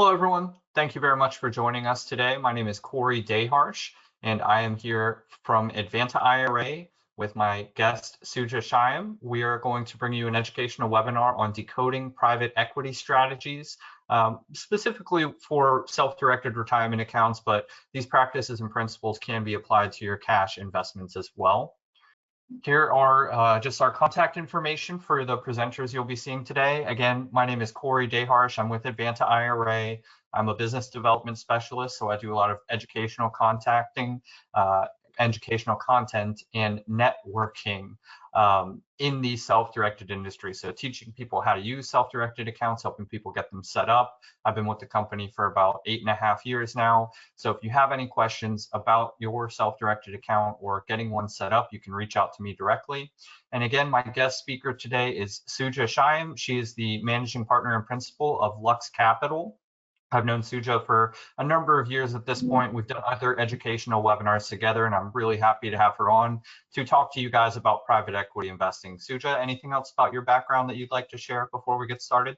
Hello, everyone. Thank you very much for joining us today. My name is Corey Daharsh, and I am here from Advanta IRA with my guest, Suja Shyam. We are going to bring you an educational webinar on decoding private equity strategies, specifically for self-directed retirement accounts, but these practices and principles can be applied to your cash investments as well. Here are just our contact information for the presenters you'll be seeing today. Again, my name is Corey Daharsh. I'm with Advanta IRA. I'm a business development specialist, so I do a lot of educational contacting, educational content, and networking in the self-directed industry. So teaching people how to use self-directed accounts, helping people get them set up. I've been with the company for about 8.5 years now. So if you have any questions about your self-directed account or getting one set up, you can reach out to me directly. And again, my guest speaker today is Suja Shyam. She is the managing partner and principal of Luxe Capital. I've known Suja for a number of years at this point. We've done other educational webinars together, and I'm really happy to have her on to talk to you guys about private equity investing. Suja, anything else about your background that you'd like to share before we get started?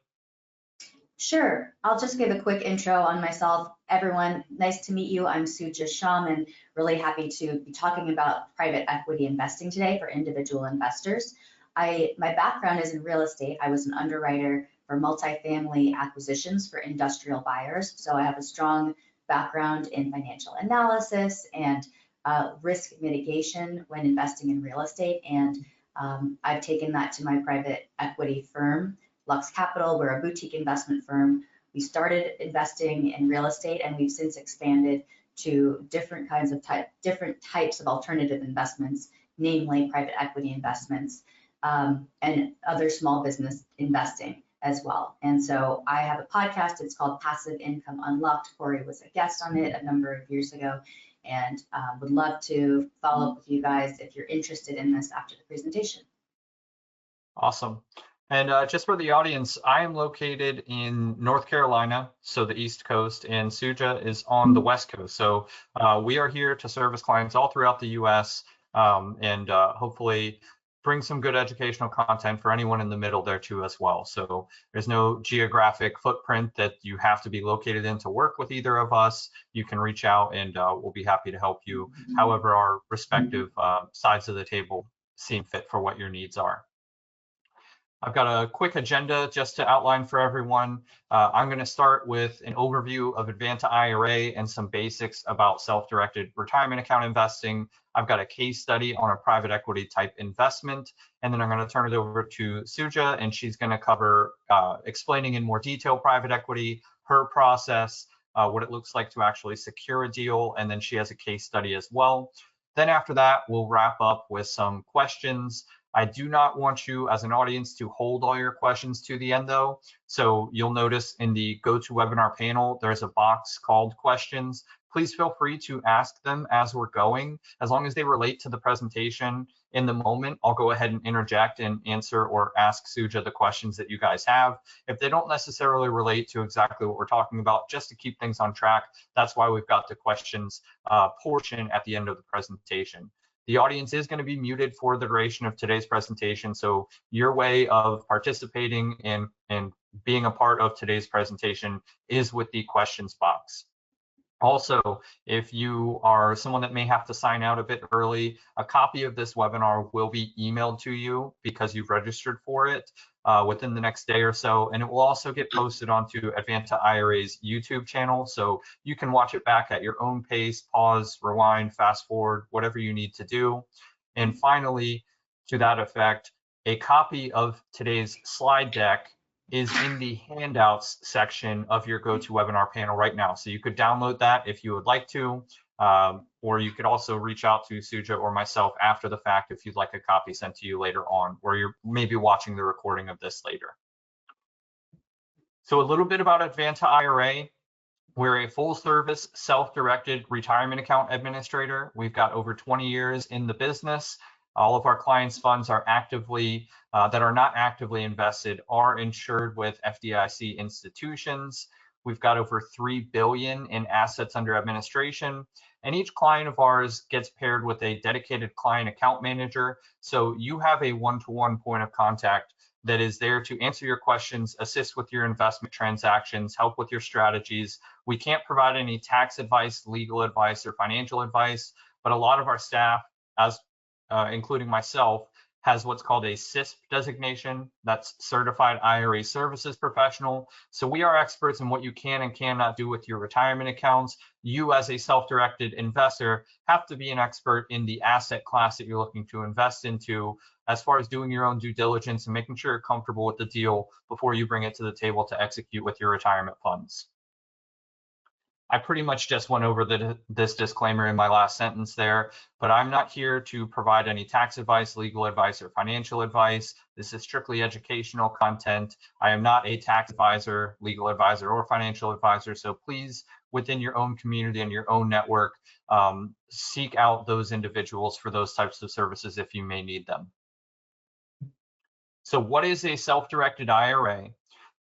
Sure. I'll just give a quick intro on myself. Everyone, nice to meet you. I'm Suja Shyam, and really happy to be talking about private equity investing today for individual investors. My background is in real estate. I was an underwriter for multifamily acquisitions for industrial buyers. So I have a strong background in financial analysis and risk mitigation when investing in real estate. And I've taken that to my private equity firm, Luxe Capital. We're a boutique investment firm. We started investing in real estate, and we've since expanded to different types of alternative investments, namely private equity investments and other small business investing as well. And so I have a podcast. It's called Passive Income Unlocked. Corey was a guest on it a number of years ago, and would love to follow up with you guys if you're interested in this after the presentation. Awesome. And just for the audience, I am located in North Carolina, so the East Coast, and Suja is on the West Coast. So we are here to service clients all throughout the U.S. And hopefully bring some good educational content for anyone in the middle there too as well. So there's no geographic footprint that you have to be located in to work with either of us. You can reach out, and we'll be happy to help you however our respective sides of the table seem fit for what your needs are. I've got a quick agenda just to outline for everyone. I'm going to start with an overview of Advanta IRA and some basics about self-directed retirement account investing. I've got a case study on a private equity type investment, and then I'm going to turn it over to Suja, and she's going to cover explaining in more detail private equity, her process, what it looks like to actually secure a deal, and then she has a case study as well. Then after that, we'll wrap up with some questions. I do not want you as an audience to hold all your questions to the end though. So you'll notice in the GoToWebinar panel, there's a box called questions. Please feel free to ask them as we're going. As long as they relate to the presentation in the moment, I'll go ahead and interject and answer or ask Suja the questions that you guys have. If they don't necessarily relate to exactly what we're talking about, just to keep things on track, that's why we've got the questions portion at the end of the presentation. The audience is going to be muted for the duration of today's presentation, so your way of participating and being a part of today's presentation is with the questions box. Also, if you are someone that may have to sign out a bit early, a copy of this webinar will be emailed to you because you've registered for it within the next day or so, and it will also get posted onto Advanta IRA's YouTube channel, so you can watch it back at your own pace, pause, rewind, fast forward, whatever you need to do. And finally, to that effect, a copy of today's slide deck is in the handouts section of your GoToWebinar panel right now. So you could download that if you would like to, or you could also reach out to Suja or myself after the fact if you'd like a copy sent to you later on, or you're maybe watching the recording of this later. So a little bit about Advanta IRA. We're a full-service, self-directed retirement account administrator. We've got over 20 years in the business. All of our clients' funds are actively, that are not actively invested, are insured with FDIC institutions. We've got over 3 billion in assets under administration. And each client of ours gets paired with a dedicated client account manager. So you have a one-to-one point of contact that is there to answer your questions, assist with your investment transactions, help with your strategies. We can't provide any tax advice, legal advice, or financial advice, but a lot of our staff, as including myself, has what's called a CISP designation. That's Certified IRA Services Professional. So we are experts in what you can and cannot do with your retirement accounts. You, as a self-directed investor, have to be an expert in the asset class that you're looking to invest into, as far as doing your own due diligence and making sure you're comfortable with the deal before you bring it to the table to execute with your retirement funds. I pretty much just went over this disclaimer in my last sentence there, but I'm not here to provide any tax advice, legal advice, or financial advice. This is strictly educational content. I am not a tax advisor, legal advisor, or financial advisor, so please, within your own community and your own network, seek out those individuals for those types of services if you may need them. So what is a self-directed IRA?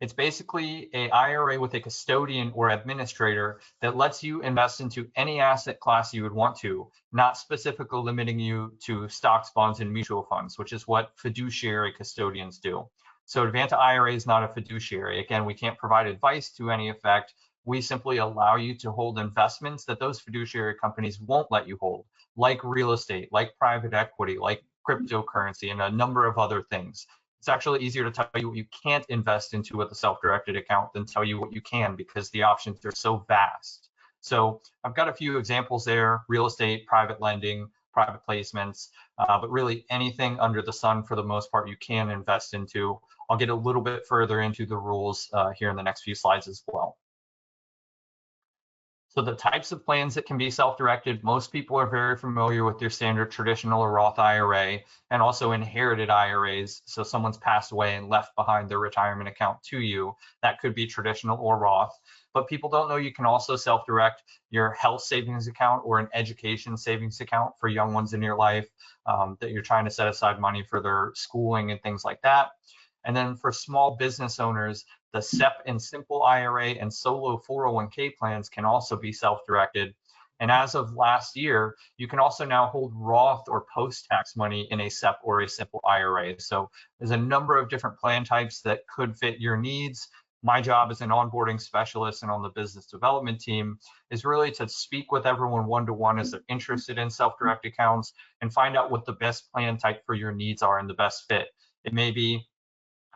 It's basically an IRA with a custodian or administrator that lets you invest into any asset class you would want to, not specifically limiting you to stocks, bonds, and mutual funds, which is what fiduciary custodians do. So Advanta IRA is not a fiduciary. Again, we can't provide advice to any effect. We simply allow you to hold investments that those fiduciary companies won't let you hold, like real estate, like private equity, like cryptocurrency, and a number of other things. It's actually easier to tell you what you can't invest into with a self-directed account than tell you what you can, because the options are so vast. So I've got a few examples there: real estate, private lending, private placements, but really anything under the sun for the most part you can invest into. I'll get a little bit further into the rules here in the next few slides as well. So the types of plans that can be self-directed, most people are very familiar with your standard traditional or Roth IRA, and also inherited IRAs. So someone's passed away and left behind their retirement account to you. That could be traditional or Roth. But people don't know you can also self-direct your health savings account or an education savings account for young ones in your life that you're trying to set aside money for their schooling and things like that. And then for small business owners, the SEP and Simple IRA and solo 401k plans can also be self-directed. And as of last year, you can also now hold Roth or post-tax money in a SEP or a Simple IRA. So there's a number of different plan types that could fit your needs. My job as an onboarding specialist and on the business development team is really to speak with everyone one-to-one as they're interested in self-direct accounts and find out what the best plan type for your needs are and the best fit. It may be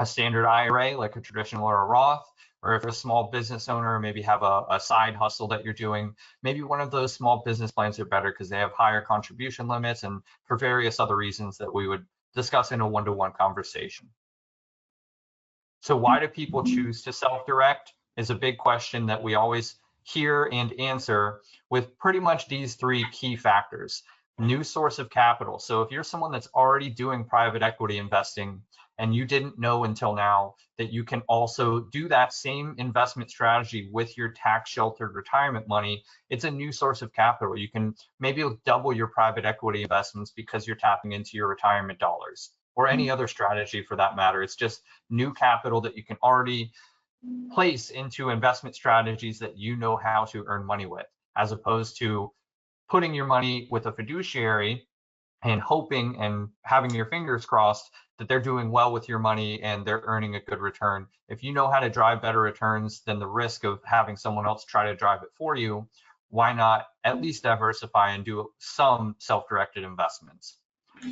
a standard IRA, like a traditional or a Roth, or if you're a small business owner, maybe have a side hustle that you're doing, maybe one of those small business plans are better because they have higher contribution limits and for various other reasons that we would discuss in a one-to-one conversation. So why do people choose to self-direct is a big question that we always hear and answer with pretty much these three key factors. New source of capital. So if you're someone that's already doing private equity investing and you didn't know until now that you can also do that same investment strategy with your tax sheltered retirement money, it's a new source of capital. You can maybe double your private equity investments because you're tapping into your retirement dollars, or any other strategy for that matter. It's just new capital that you can already place into investment strategies that you know how to earn money with, as opposed to putting your money with a fiduciary and hoping and having your fingers crossed that they're doing well with your money and they're earning a good return. If you know how to drive better returns than the risk of having someone else try to drive it for you, why not at least diversify and do some self-directed investments?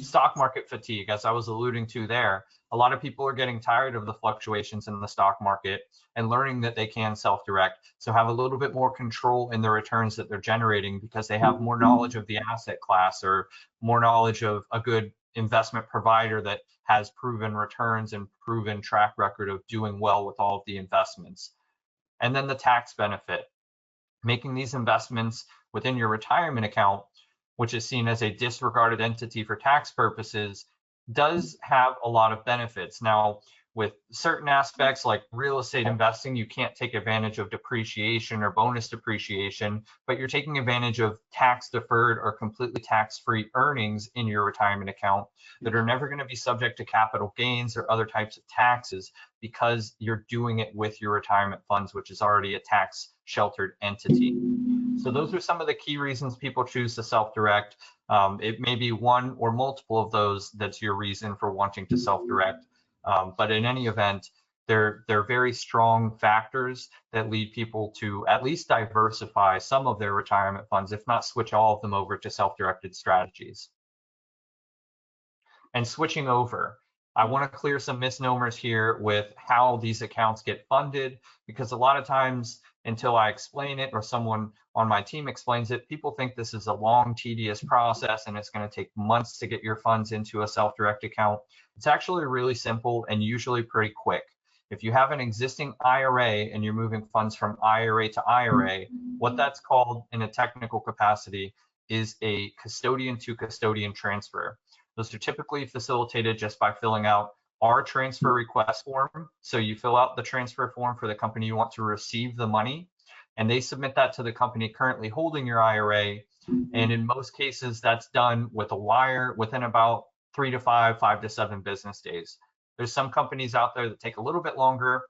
Stock market fatigue, as I was alluding to there, a lot of people are getting tired of the fluctuations in the stock market and learning that they can self-direct. So have a little bit more control in the returns that they're generating because they have more knowledge of the asset class or more knowledge of a good investment provider that has proven returns and proven track record of doing well with all of the investments. And then the tax benefit. Making these investments within your retirement account, which is seen as a disregarded entity for tax purposes, does have a lot of benefits. Now, with certain aspects like real estate investing, you can't take advantage of depreciation or bonus depreciation, but you're taking advantage of tax deferred or completely tax-free earnings in your retirement account that are never going to be subject to capital gains or other types of taxes because you're doing it with your retirement funds, which is already a tax sheltered entity. So those are some of the key reasons people choose to self-direct. It may be one or multiple of those that's your reason for wanting to self-direct. But in any event, they're very strong factors that lead people to at least diversify some of their retirement funds, if not switch all of them over to self-directed strategies. And switching over, I want to clear some misnomers here with how these accounts get funded, because a lot of times until I explain it or someone on my team explains it, people think this is a long, tedious process and it's going to take months to get your funds into a self-direct account. It's actually really simple and usually pretty quick. If you have an existing IRA and you're moving funds from IRA to IRA, what that's called in a technical capacity is a custodian to custodian transfer. Those are typically facilitated just by filling out our transfer request form. So you fill out the transfer form for the company you want to receive the money, and they submit that to the company currently holding your IRA. And in most cases, that's done with a wire within about 3 to 5, 5 to 7 business days. There's some companies out there that take a little bit longer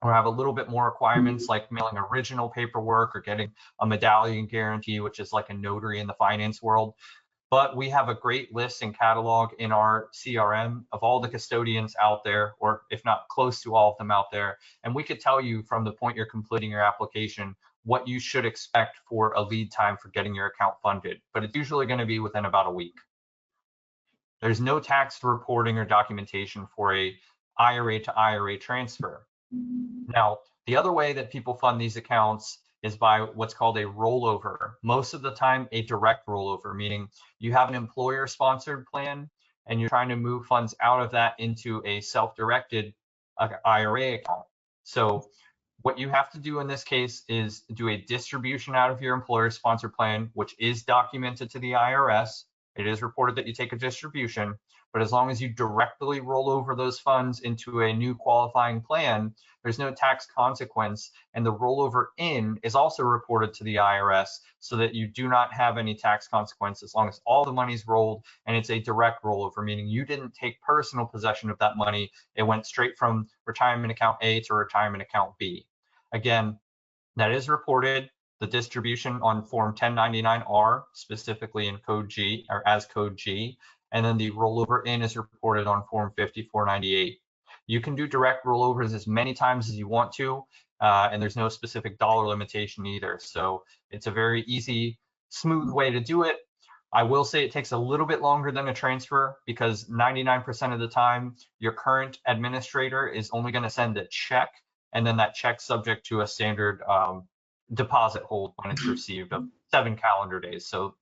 or have a little bit more requirements, like mailing original paperwork or getting a medallion guarantee, which is like a notary in the finance world. But we have a great list and catalog in our CRM of all the custodians out there, or if not close to all of them out there. And we could tell you from the point you're completing your application what you should expect for a lead time for getting your account funded. But it's usually going to be within about a week. There's no tax reporting or documentation for a IRA to IRA transfer. Now, the other way that people fund these accounts is by what's called a rollover. Most of the time, a direct rollover, meaning you have an employer-sponsored plan and you're trying to move funds out of that into a self-directed IRA account. So what you have to do in this case is do a distribution out of your employer-sponsored plan, which is documented to the IRS. It is reported that you take a distribution, but as long as you directly roll over those funds into a new qualifying plan, there's no tax consequence. And the rollover in is also reported to the IRS so that you do not have any tax consequence as long as all the money's rolled and it's a direct rollover, meaning you didn't take personal possession of that money. It went straight from retirement account A to retirement account B. Again, that is reported. The distribution on Form 1099-R, specifically in Code G or as Code G, and then the rollover in is reported on Form 5498. You can do direct rollovers as many times as you want to, and there's no specific dollar limitation either. So it's a very easy, smooth way to do it. I will say it takes a little bit longer than a transfer because 99% of the time, your current administrator is only going to send a check, and then that check's subject to a standard deposit hold when it's received of 7 calendar days. So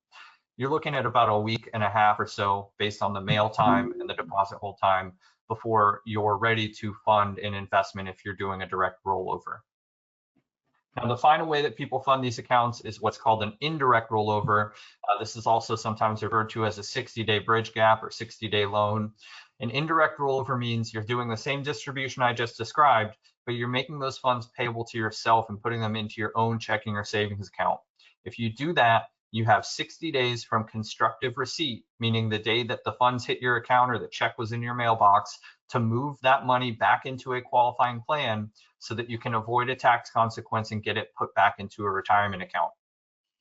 you're looking at about a week and a half or so based on the mail time and the deposit hold time before you're ready to fund an investment if you're doing a direct rollover. Now, the final way that people fund these accounts is what's called an indirect rollover. This is also sometimes referred to as a 60-day bridge gap or 60-day loan. An indirect rollover means you're doing the same distribution I just described, but you're making those funds payable to yourself and putting them into your own checking or savings account. If you do that, you have 60 days from constructive receipt, meaning the day that the funds hit your account or the check was in your mailbox, to move that money back into a qualifying plan so that you can avoid a tax consequence and get it put back into a retirement account.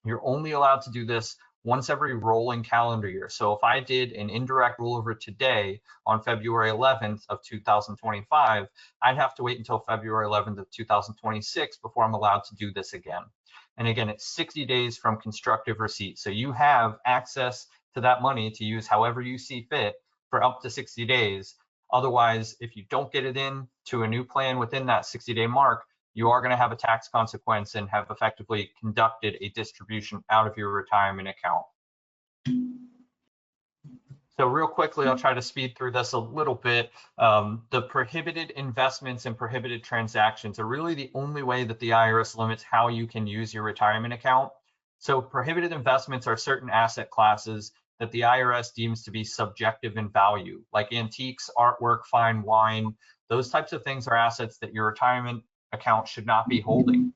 You're only allowed to do this once every rolling calendar year. So if I did an indirect rollover today on February 11th of 2025, I'd have to wait until February 11th of 2026 before I'm allowed to do this again. And again, it's 60 days from constructive receipt. So you have access to that money to use however you see fit for up to 60 days. Otherwise, if you don't get it in to a new plan within that 60-day mark, you are going to have a tax consequence and have effectively conducted a distribution out of your retirement account. So real quickly, I'll try to speed through this a little bit. The prohibited investments and prohibited transactions are really the only way that the IRS limits how you can use your retirement account. So prohibited investments are certain asset classes that the IRS deems to be subjective in value, like antiques, artwork, fine wine. Those types of things are assets that your retirement account should not be holding.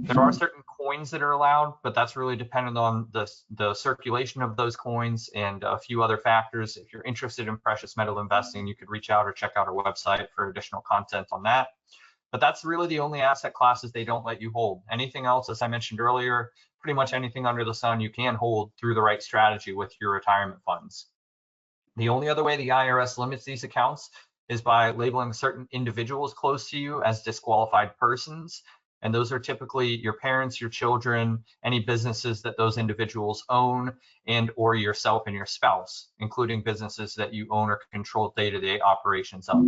There are certain coins that are allowed, but that's really dependent on the circulation of those coins and a few other factors. If you're interested in precious metal investing, you could reach out or check out our website for additional content on that. But that's really the only asset classes they don't let you hold. Anything else, as I mentioned earlier, pretty much anything under the sun you can hold through the right strategy with your retirement funds. The only other way the IRS limits these accounts is by labeling certain individuals close to you as disqualified persons. And those are typically your parents, your children, any businesses that those individuals own, and or yourself and your spouse, including businesses that you own or control day-to-day operations of.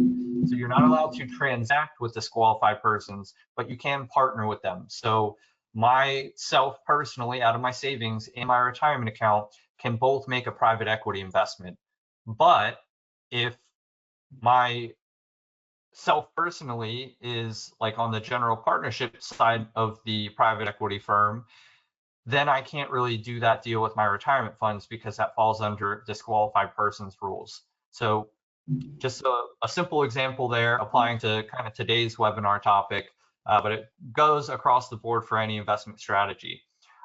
So you're not allowed to transact with disqualified persons, but you can partner with them. So myself personally, out of my savings and my retirement account, can both make a private equity investment. But if my self personally is like on the general partnership side of the private equity firm, then I can't really do that deal with my retirement funds because that falls under disqualified persons rules. So just a simple example there applying to kind of today's webinar topic, but it goes across the board for any investment strategy.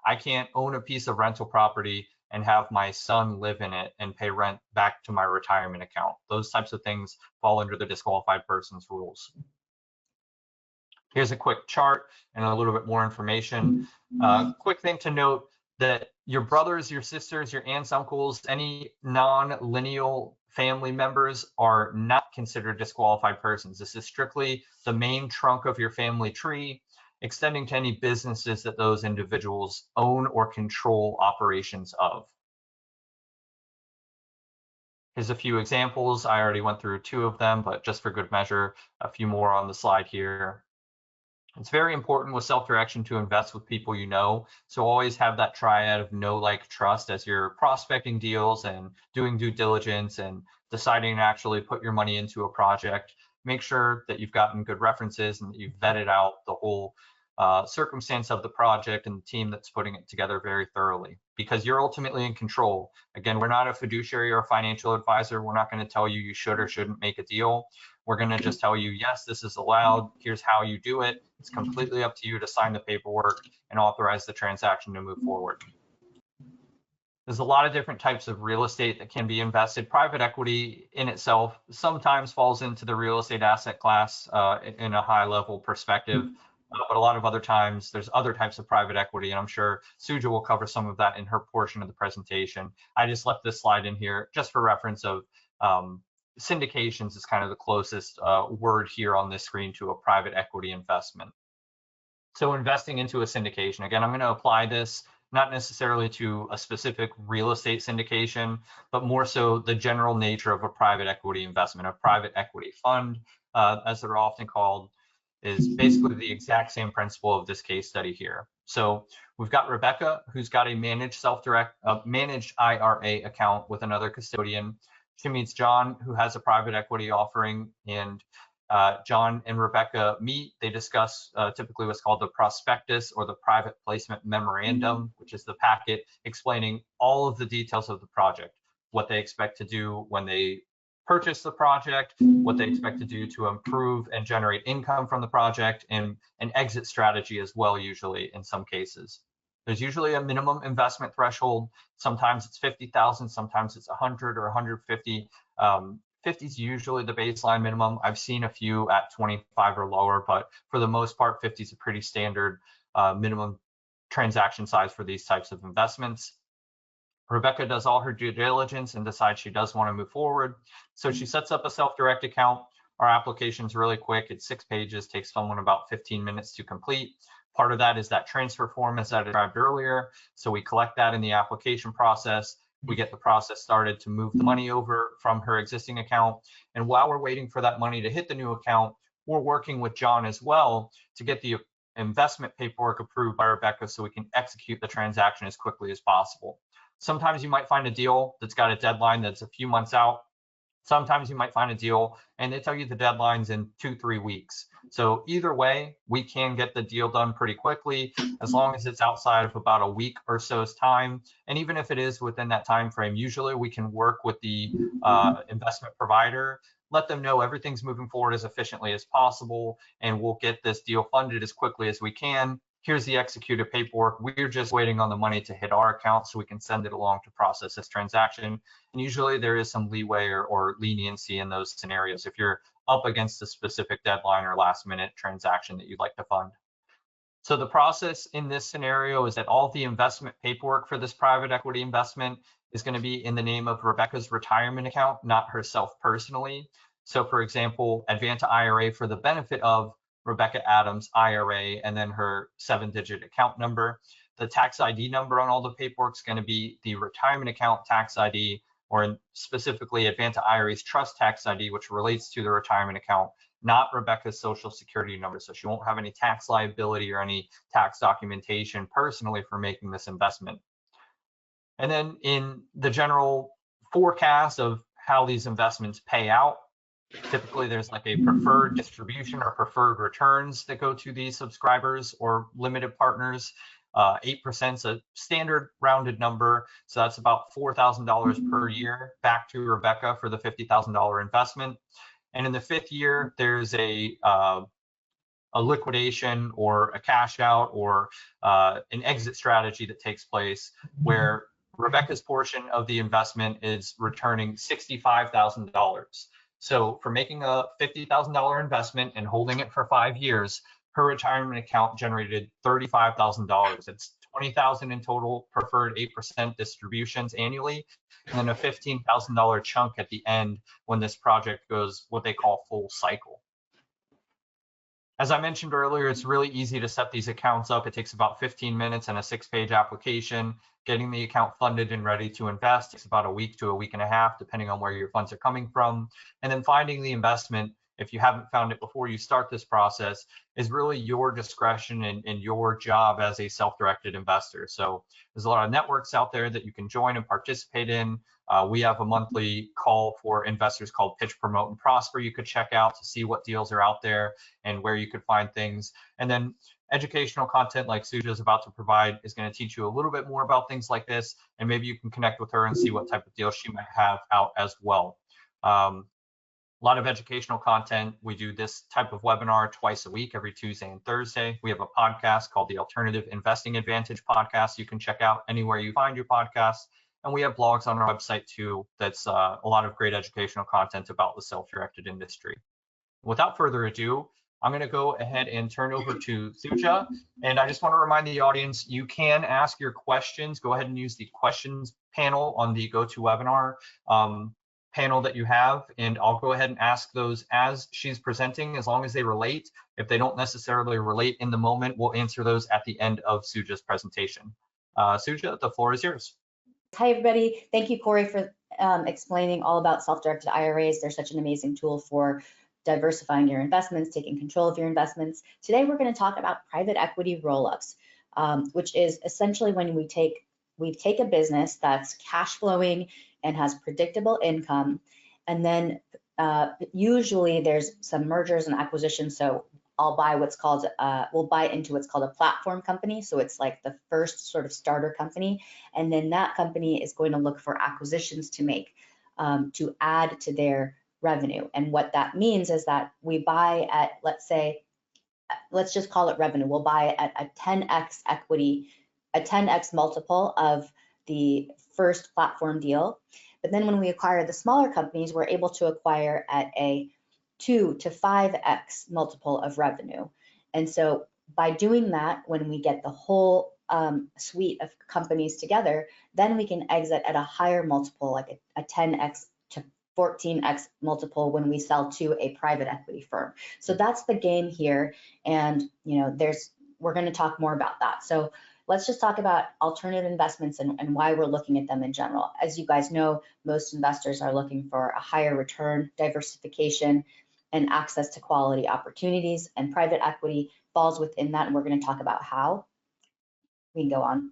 I can't own a piece of rental property and have my son live in it and pay rent back to my retirement account. Those types of things fall under the disqualified persons rules. Here's a quick chart and a little bit more information. Quick thing to note that your brothers, your sisters, your aunts, uncles, any non-lineal family members are not considered disqualified persons. This is strictly the main trunk of your family tree, extending to any businesses that those individuals own or control operations of. Here's a few examples. I already went through 2 of them, but just for good measure, a few more on the slide here. It's very important with self-direction to invest with people you know. So always have that triad of know, like, trust as you're prospecting deals and doing due diligence and deciding to actually put your money into a project. Make sure that you've gotten good references and that you've vetted out the whole circumstance of the project and the team that's putting it together very thoroughly, because you're ultimately in control. Again, we're not a fiduciary or a financial advisor. We're not going to tell you you should or shouldn't make a deal. We're going to just tell you, yes, this is allowed. Here's how you do it. It's completely up to you to sign the paperwork and authorize the transaction to move forward. There's a lot of different types of real estate that can be invested. Private equity in itself sometimes falls into the real estate asset class in a high level perspective. But a lot of other times there's other types of private equity, and I'm sure Suja will cover some of that in her portion of the presentation. I just left this slide in here just for reference of syndications is kind of the closest word here on this screen to a private equity investment. So investing into a syndication, again, I'm going to apply this not necessarily to a specific real estate syndication, but more so the general nature of a private equity investment. A private equity fund, as they're often called, is basically the exact same principle of this case study here. So we've got Rebecca, who's got a managed managed IRA account with another custodian. She meets John, who has a private equity offering, and John and Rebecca meet. They discuss typically what's called the prospectus or the private placement memorandum, which is the packet explaining all of the details of the project, what they expect to do when they purchase the project, what they expect to do to improve and generate income from the project, and an exit strategy as well, usually in some cases. There's usually a minimum investment threshold. Sometimes it's 50,000, sometimes it's 100 or 150. 50 is usually the baseline minimum. I've seen a few at 25 or lower, but for the most part, 50 is a pretty standard minimum transaction size for these types of investments. Rebecca does all her due diligence and decides she does want to move forward. So she sets up a self-direct account. Our application's really quick. It's 6 pages, takes someone about 15 minutes to complete. Part of that is that transfer form, as I described earlier. So we collect that in the application process. We get the process started to move the money over from her existing account. And while we're waiting for that money to hit the new account, we're working with John as well to get the investment paperwork approved by Rebecca so we can execute the transaction as quickly as possible. Sometimes you might find a deal that's got a deadline that's a few months out. Sometimes you might find a deal and they tell you the deadline's in 2-3 weeks. So either way, we can get the deal done pretty quickly as long as it's outside of about a week or so's time. And even if it is within that time frame, usually we can work with the investment provider, let them know everything's moving forward as efficiently as possible, and we'll get this deal funded as quickly as we can. Here's the executed paperwork. We're just waiting on the money to hit our account so we can send it along to process this transaction. And usually there is some leeway or leniency in those scenarios if you're up against a specific deadline or last minute transaction that you'd like to fund. So the process in this scenario is that all the investment paperwork for this private equity investment is going to be in the name of Rebecca's retirement account, not herself personally. So for example, Advanta IRA for the benefit of Rebecca Adams IRA and then her 7-digit account number. The tax ID number on all the paperwork is going to be the retirement account tax ID, or specifically Advanta IRA's trust tax ID, which relates to the retirement account, not Rebecca's social security number. So she won't have any tax liability or any tax documentation personally for making this investment. And then in the general forecast of how these investments pay out, typically there's like a preferred distribution or preferred returns that go to these subscribers or limited partners. 8% is a standard rounded number. So that's about $4,000 per year back to Rebecca for the $50,000 investment. And in the 5th year, there's a liquidation or a cash out or an exit strategy that takes place where Rebecca's portion of the investment is returning $65,000. So for making a $50,000 investment and holding it for 5 years, her retirement account generated $35,000. It's $20,000 in total preferred 8% distributions annually, and then a $15,000 chunk at the end when this project goes what they call full cycle. As I mentioned earlier, it's really easy to set these accounts up. It takes about 15 minutes and a 6-page application. Getting the account funded and ready to invest takes about a week to a week and a half, depending on where your funds are coming from. And then finding the investment, if you haven't found it before you start this process, is really your discretion and your job as a self-directed investor. So there's a lot of networks out there that you can join and participate in. We have a monthly call for investors called Pitch, Promote, and Prosper you could check out to see what deals are out there and where you could find things. And then educational content like Suja is about to provide is going to teach you a little bit more about things like this, and maybe you can connect with her and see what type of deals she might have out as well. A lot of educational content. We do this type of webinar twice a week, every Tuesday and Thursday. We have a podcast called the Alternative Investing Advantage podcast you can check out anywhere you find your podcasts. And we have blogs on our website too. That's a lot of great educational content about the self-directed industry. Without further ado, I'm going to go ahead and turn over to Suja. And I just want to remind the audience, you can ask your questions. Go ahead and use the questions panel on the GoToWebinar panel that you have, and I'll go ahead and ask those as she's presenting, as long as they relate. If they don't necessarily relate in the moment, we'll answer those at the end of Suja's presentation. Suja, the floor is yours. Hi, everybody. Thank you, Corey, for explaining all about self-directed IRAs. They're such an amazing tool for diversifying your investments, taking control of your investments. Today, we're going to talk about private equity roll-ups, which is essentially when we take a business that's cash flowing and has predictable income, and then usually there's some mergers and acquisitions. So I'll buy what's called, we'll buy into what's called a platform company. So it's like the first sort of starter company. And then that company is going to look for acquisitions to make, to add to their revenue. And what that means is that we buy at, let's just call it revenue. We'll buy at a 10x equity, a 10x multiple of the first platform deal. But then when we acquire the smaller companies, we're able to acquire at a 2 to 5x multiple of revenue. And so by doing that, when we get the whole suite of companies together, then we can exit at a higher multiple, like a 10x to 14x multiple when we sell to a private equity firm. So that's the game here. And we're going to talk more about that. So let's just talk about alternative investments and why we're looking at them in general. As you guys know, most investors are looking for a higher return, diversification, and access to quality opportunities, and private equity falls within that, and we're going to talk about how. We can go on.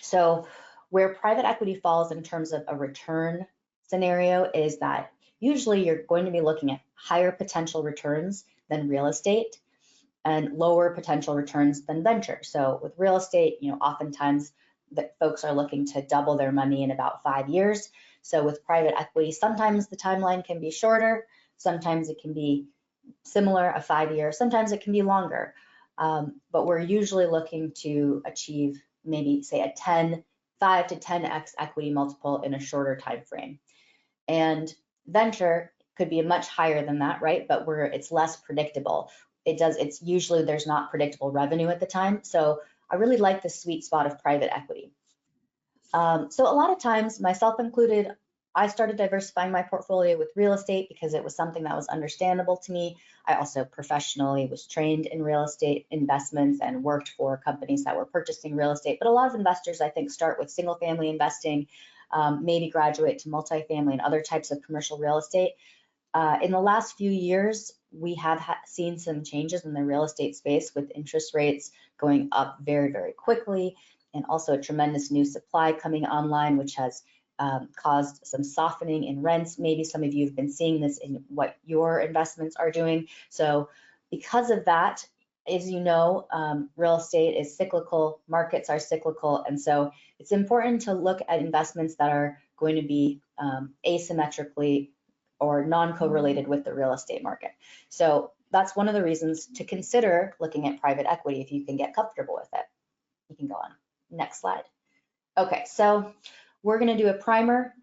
So where private equity falls in terms of a return scenario is that usually you're going to be looking at higher potential returns than real estate and lower potential returns than venture. So with real estate, oftentimes that folks are looking to double their money in about 5 years. So with private equity, sometimes the timeline can be shorter, sometimes it can be similar, a 5 year, sometimes it can be longer. But we're usually looking to achieve maybe say a 5 to 10x equity multiple in a shorter time frame. And venture could be much higher than that, right? But it's less predictable. It's usually there's not predictable revenue at the time. So I really like the sweet spot of private equity. So a lot of times, myself included, I started diversifying my portfolio with real estate because it was something that was understandable to me. I also professionally was trained in real estate investments and worked for companies that were purchasing real estate. But a lot of investors, I think, start with single family investing, maybe graduate to multifamily and other types of commercial real estate. In the last few years, we have seen some changes in the real estate space with interest rates going up very, very quickly, and also a tremendous new supply coming online, which has caused some softening in rents. Maybe some of you have been seeing this in what your investments are doing. So because of that, as you know, real estate is cyclical, markets are cyclical, and so it's important to look at investments that are going to be asymmetrically or non-correlated with the real estate market. So that's one of the reasons to consider looking at private equity if you can get comfortable with it. You can go on. Next slide. Okay, so we're going to do a primer,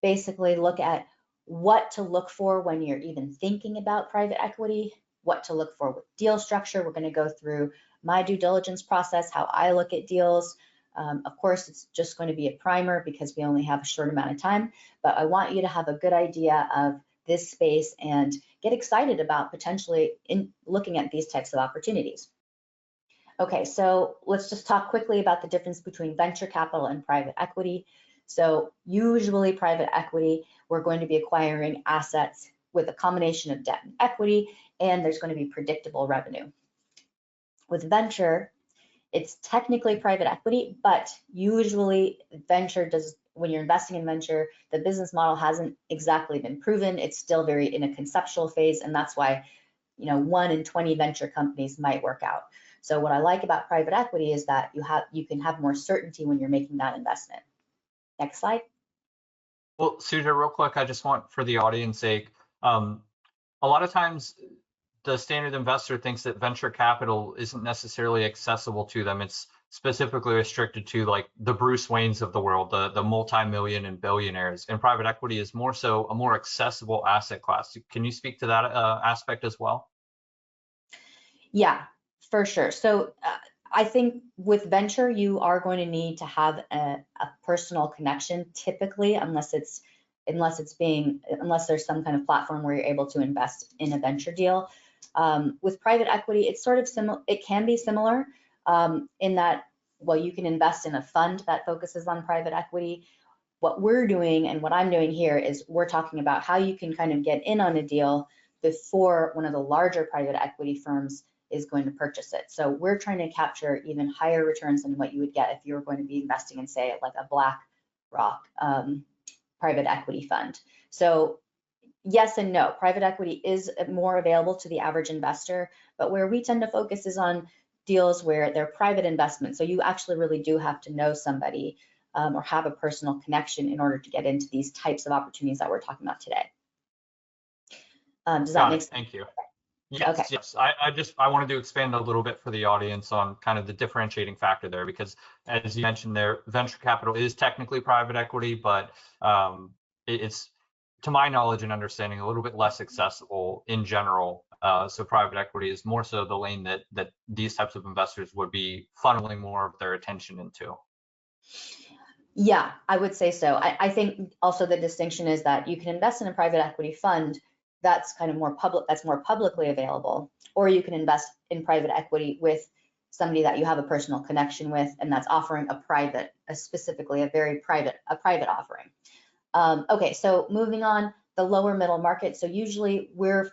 basically look at what to look for when you're even thinking about private equity, what to look for with deal structure. We're going to go through my due diligence process, how I look at deals. Of course, it's just going to be a primer because we only have a short amount of time, but I want you to have a good idea of this space and get excited about potentially looking at these types of opportunities. Okay, so let's just talk quickly about the difference between venture capital and private equity. So usually private equity, we're going to be acquiring assets with a combination of debt and equity, and there's going to be predictable revenue. With venture, it's technically private equity, but usually when you're investing in venture, the business model hasn't exactly been proven. It's still very in a conceptual phase, and that's why 1 in 20 venture companies might work out. So what I like about private equity is that you can have more certainty when you're making that investment. Next slide. Well, Suja, real quick, I just want for the audience sake, a lot of times the standard investor thinks that venture capital isn't necessarily accessible to them. It's specifically restricted to like the Bruce Waynes of the world, the multi-million and billionaires, and private equity is more so a more accessible asset class. Can you speak to that aspect as well? Yeah, for sure. So I think with venture, you are going to need to have a personal connection typically, unless there's some kind of platform where you're able to invest in a venture deal. With private equity, it's sort of similar. It can be similar in that, well, you can invest in a fund that focuses on private equity. What we're doing and what I'm doing here is we're talking about how you can kind of get in on a deal before one of the larger private equity firms is going to purchase it. So we're trying to capture even higher returns than what you would get if you were going to be investing in, say, like a BlackRock private equity fund. So yes and no. Private equity is more available to the average investor, but where we tend to focus is on deals where they're private investments. So you actually really do have to know somebody or have a personal connection in order to get into these types of opportunities that we're talking about today. Does that make sense? Thank you. Yes, okay. yes. I wanted to expand a little bit for the audience on kind of the differentiating factor there, because as you mentioned there, venture capital is technically private equity, but it's, to my knowledge and understanding, a little bit less accessible in general. So private equity is more so the lane that these types of investors would be funneling more of their attention into. Yeah, I would say so. I think also the distinction is that you can invest in a private equity fund that's kind of more publicly available, or you can invest in private equity with somebody that you have a personal connection with, and that's offering specifically a private offering. Okay, so moving on, the lower middle market. So usually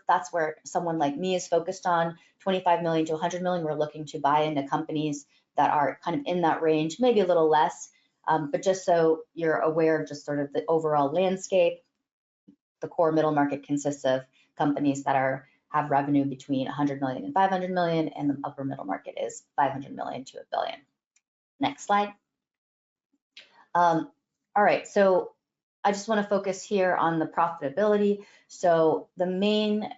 that's where someone like me is focused on, 25 million to 100 million. We're looking to buy into companies that are kind of in that range, maybe a little less, but just so you're aware of just sort of the overall landscape. the core middle market consists of companies that have revenue between 100 million and 500 million, and the upper middle market is 500 million to $1 billion. Next slide. All right, so I just want to focus here on the profitability. So the main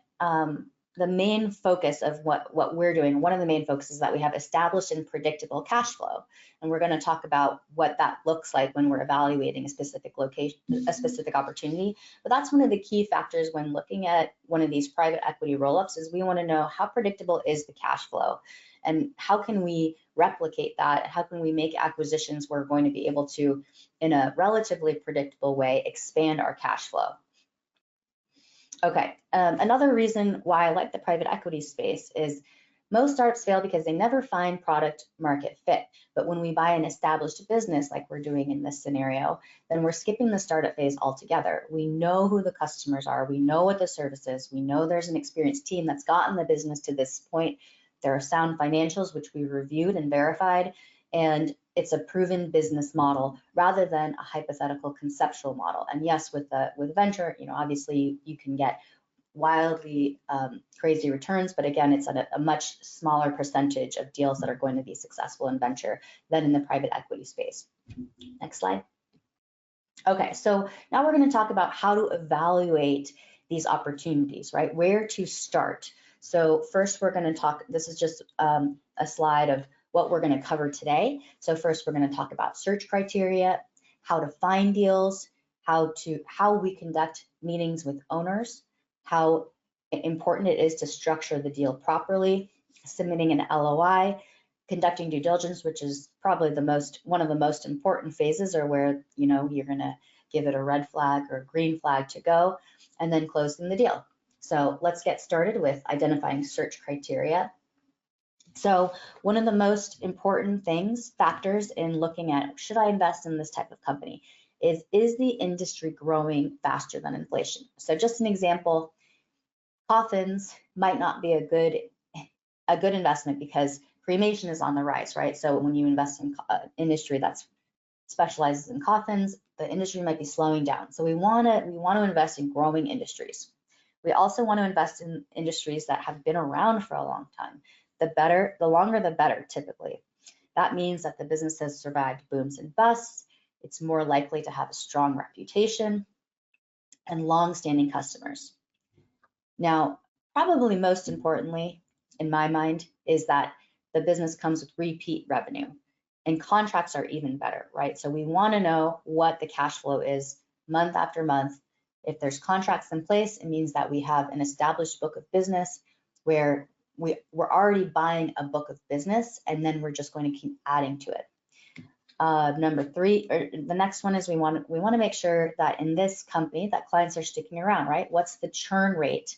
focus of what we're doing, one of the main focuses that we have established and predictable cash flow. And we're going to talk about what that looks like when we're evaluating a specific location, a specific opportunity. But that's one of the key factors when looking at one of these private equity roll-ups is we want to know how predictable is the cash flow and how can we replicate that? How can we make acquisitions we're going to be able to, in a relatively predictable way, expand our cash flow? Okay, another reason why I like the private equity space is most startups fail because they never find product market fit. But when we buy an established business like we're doing in this scenario, then we're skipping the startup phase altogether. We know who the customers are, we know what the service is, we know there's an experienced team that's gotten the business to this point. There are sound financials, which we reviewed and verified, and it's a proven business model rather than a hypothetical conceptual model. And yes, with venture, obviously you can get wildly crazy returns, but again, it's at a much smaller percentage of deals that are going to be successful in venture than in the private equity space. Next slide. Okay, so now we're going to talk about how to evaluate these opportunities, right? Where to start. So first we're going to talk, this is just a slide of what we're going to cover today. So first we're going to talk about search criteria, how to find deals, how we conduct meetings with owners, how important it is to structure the deal properly, submitting an LOI, conducting due diligence, which is probably one of the most important phases, or where you're going to give it a red flag or a green flag to go, and then closing the deal. So let's get started with identifying search criteria. So one of the most important factors in looking at should I invest in this type of company is the industry growing faster than inflation? So just an example, coffins might not be a good investment because cremation is on the rise, right? So when you invest in industry that specializes in coffins, the industry might be slowing down. So we want to invest in growing industries. We also want to invest in industries that have been around for a long time. The longer the better, typically. That means that the business has survived booms and busts. It's more likely to have a strong reputation and long-standing customers. Now, probably most importantly, in my mind, is that the business comes with repeat revenue, and contracts are even better, right? So we want to know what the cash flow is month after month. If there's contracts in place, it means that we have an established book of business where we're already buying a book of business, and then we're just going to keep adding to it. Number three, or the next one is we want to make sure that in this company that clients are sticking around, right? What's the churn rate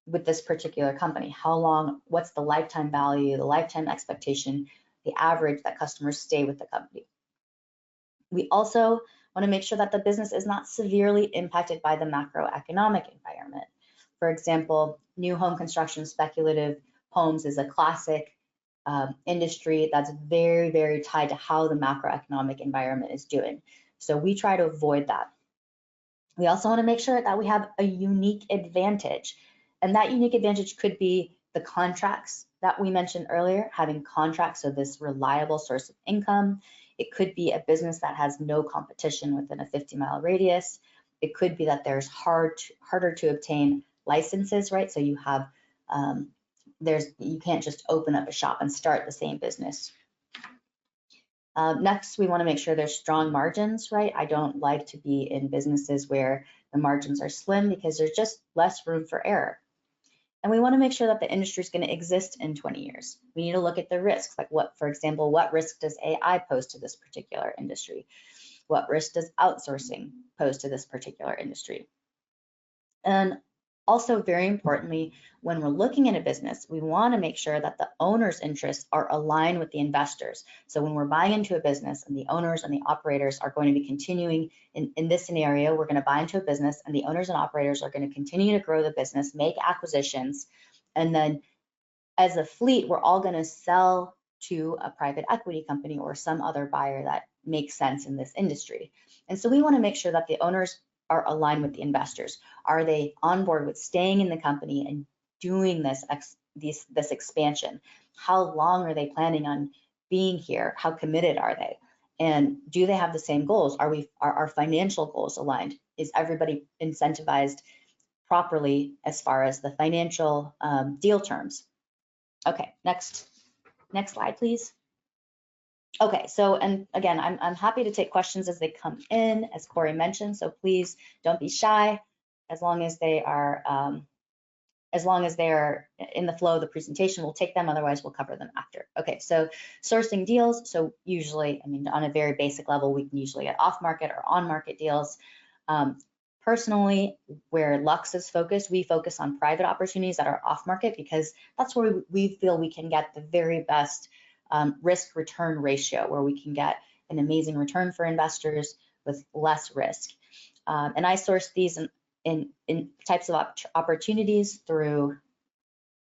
with this particular company? How long? What's the lifetime value, the lifetime expectation, the average that customers stay with the company? We also want to make sure that the business is not severely impacted by the macroeconomic environment. For example, new home construction, speculative homes is a classic industry that's very, very tied to how the macroeconomic environment is doing. So we try to avoid that. We also want to make sure that we have a unique advantage. And that unique advantage could be the contracts that we mentioned earlier, having contracts, so this reliable source of income. It could be a business that has no competition within a 50-mile radius. It could be that there's harder to obtain licenses, right? So you have, you can't just open up a shop and start the same business. Next, we want to make sure there's strong margins, right? I don't like to be in businesses where the margins are slim because there's just less room for error. And we want to make sure that the industry is going to exist in 20 years. We need to look at the risks, like for example, what risk does AI pose to this particular industry? What risk does outsourcing pose to this particular industry? And also, very importantly, when we're looking at a business, we want to make sure that the owner's interests are aligned with the investors. So when we're buying into a business and the owners and the operators are going to be continuing, in this scenario, we're going to buy into a business and the owners and operators are going to continue to grow the business, make acquisitions, and then as a fleet, we're all going to sell to a private equity company or some other buyer that makes sense in this industry. And so we want to make sure that the owners are aligned with the investors? Are they on board with staying in the company and doing this expansion? How long are they planning on being here? How committed are they? And do they have the same goals? Are our financial goals aligned? Is everybody incentivized properly as far as the financial deal terms? Okay, next slide, please. Okay, so, and again, I'm happy to take questions as they come in, as Corey mentioned, so please don't be shy. As long as they are in the flow of the presentation, we'll take them, otherwise we'll cover them after. Okay, so sourcing deals, so usually, I mean, on a very basic level, we can usually get off-market or on-market deals. Personally, where Luxe is focused, we focus on private opportunities that are off-market because that's where we feel we can get the very best risk-return ratio, where we can get an amazing return for investors with less risk. And I source these in types of opportunities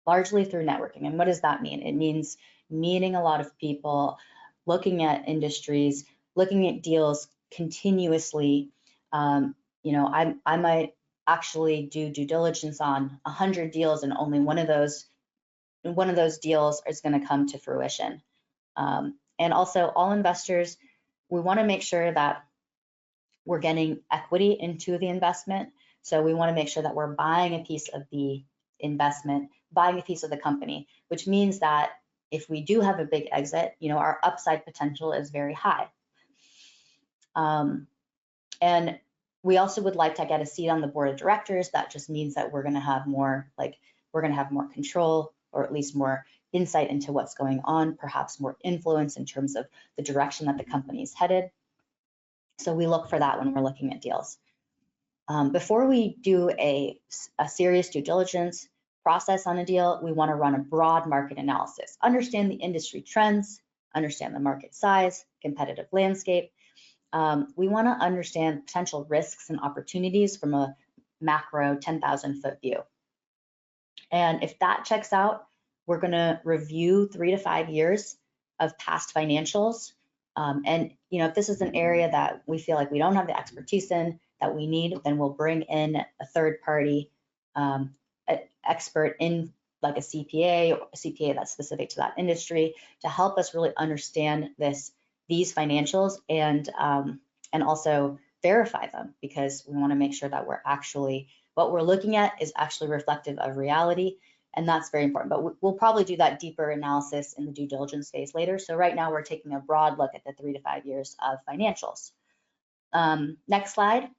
largely through networking. And what does that mean? It means meeting a lot of people, looking at industries, looking at deals continuously. You know, I might actually do due diligence on 100 deals, and only one of those deals is going to come to fruition. And also, all investors, we want to make sure that we're getting equity into the investment. So we want to make sure that we're buying a piece of the investment, buying a piece of the company, which means that if we do have a big exit, you know, our upside potential is very high. And we also would like to get a seat on the board of directors. That just means that we're going to have more control, or at least more insight into what's going on, perhaps more influence in terms of the direction that the company is headed. So we look for that when we're looking at deals. Before we do a serious due diligence process on a deal, we want to run a broad market analysis, understand the industry trends, understand the market size, competitive landscape. We want to understand potential risks and opportunities from a macro 10,000-foot view. And if that checks out, we're going to review 3 to 5 years of past financials. And you know, if this is an area that we feel like we don't have the expertise in that we need, then we'll bring in a third party expert in, like a CPA that's specific to that industry, to help us really understand these financials and also verify them, because we want to make sure that what we're looking at is actually reflective of reality. And that's very important, but we'll probably do that deeper analysis in the due diligence phase later. So right now we're taking a broad look at the 3 to 5 years of financials. Next slide.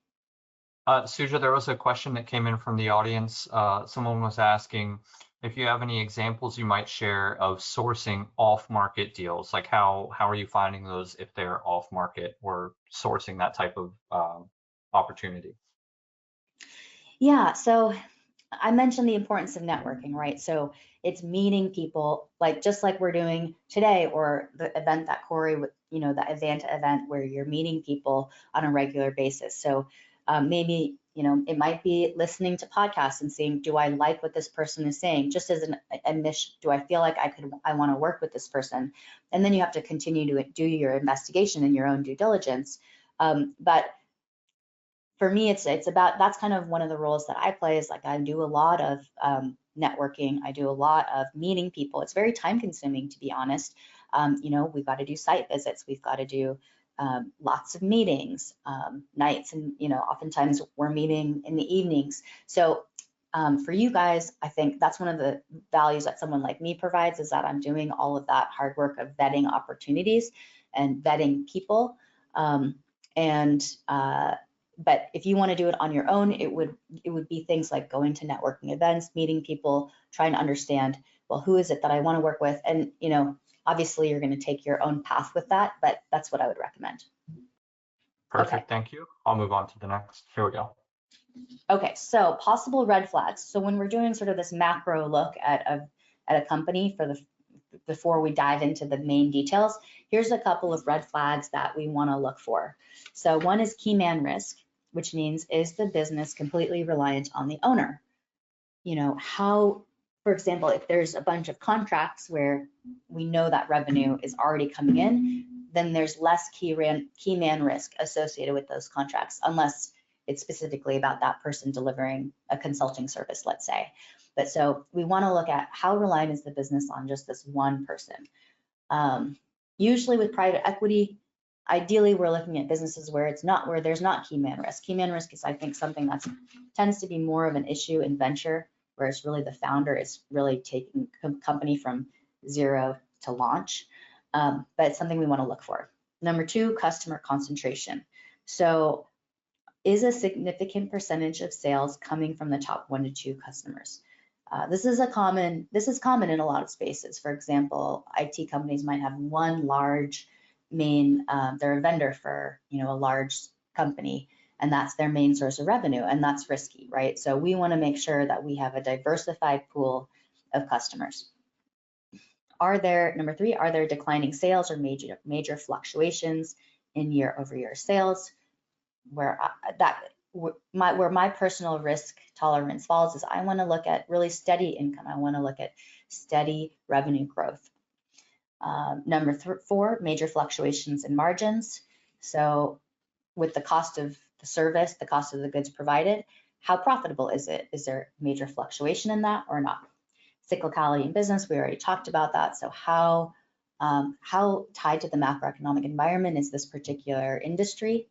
Suja, there was a question that came in from the audience. Someone was asking if you have any examples you might share of sourcing off-market deals, like how are you finding those if they're off-market, or sourcing that type of opportunity? Yeah, so I mentioned the importance of networking, right? So it's meeting people, just like we're doing today, or the event that Corey, the Advanta event, where you're meeting people on a regular basis. So maybe, it might be listening to podcasts and seeing, do I like what this person is saying? Just as an admission, do I feel like I want to work with this person? And then you have to continue to do your investigation and your own due diligence. But for me, it's about, that's kind of one of the roles that I play, is I do a lot of networking. I do a lot of meeting people. It's very time consuming, to be honest. We've got to do site visits. We've got to do lots of meetings, nights, and oftentimes we're meeting in the evenings. So for you guys, I think that's one of the values that someone like me provides, is that I'm doing all of that hard work of vetting opportunities and vetting people. But if you want to do it on your own, it would be things like going to networking events, meeting people, trying to understand, well, who is it that I want to work with? And, obviously you're going to take your own path with that, but that's what I would recommend. Perfect, okay. Thank you. I'll move on to the next. Here we go. Okay, so possible red flags. So when we're doing sort of this macro look at a company before we dive into the main details, here's a couple of red flags that we want to look for. So one is key man risk, which means, is the business completely reliant on the owner? For example, if there's a bunch of contracts where we know that revenue is already coming in, then there's less key man risk associated with those contracts, unless it's specifically about that person delivering a consulting service, let's say. But so we want to look at how reliant is the business on just this one person. Usually with private equity, ideally we're looking at businesses where there's not key man risk. Key man risk is, I think, something that tends to be more of an issue in venture, where it's really the founder is really taking a company from zero to launch. But it's something we want to look for. Number two, customer concentration. So is a significant percentage of sales coming from the top 1 to 2 customers? This is common in a lot of spaces. For example, IT companies might have one large main, they're a vendor for, a large company, and that's their main source of revenue, and that's risky, right? So we want to make sure that we have a diversified pool of customers. Number three, are there declining sales or major fluctuations in year-over-year sales? Where my personal risk tolerance falls is I want to look at really steady income. I want to look at steady revenue growth. Number four, major fluctuations in margins. So with the cost of the service, the cost of the goods provided, how profitable is it? Is there major fluctuation in that or not? Cyclicality in business, we already talked about that. So how tied to the macroeconomic environment is this particular industry?